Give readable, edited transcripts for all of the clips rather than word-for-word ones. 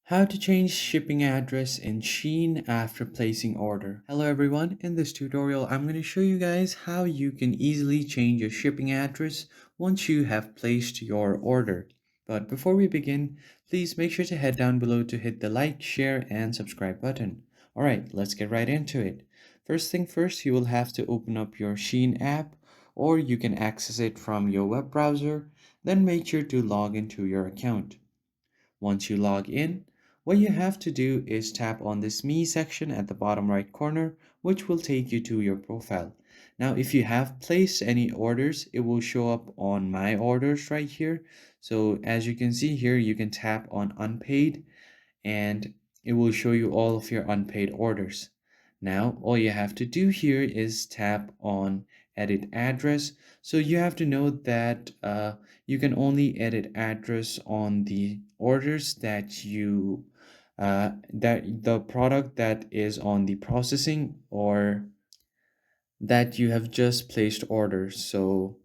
How to change shipping address in Shein after placing order. Hello everyone, in this tutorial I'm going to show you guys how you can easily change your shipping address once you have placed your order. But before we begin, please make sure to head down below to hit the like, share and subscribe button. Alright, let's get right into it. First thing first, you will have to open up your Shein app, or you can access it from your web browser. Then make sure to log into your account. Once you log in, what you have to do is tap on this Me section at the bottom right corner, which will take you to your profile. Now, if you have placed any orders, it will show up on My Orders right here. So as you can see here, you can tap on Unpaid and it will show you all of your unpaid orders. Now, all you have to do here is tap on edit address. So you have to know that you can only edit address on the orders that that the product that is on the processing or that you have just placed orders. So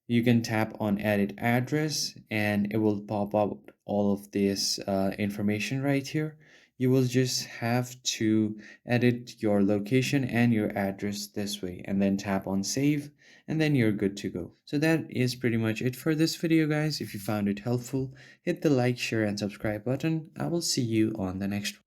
you can tap on edit address and it will pop up all of this information right here. You will just have to edit your location and your address this way and then tap on save and then you're good to go. So that is pretty much it for this video, guys. If you found it helpful, hit the like, share and subscribe button. I will see you on the next one.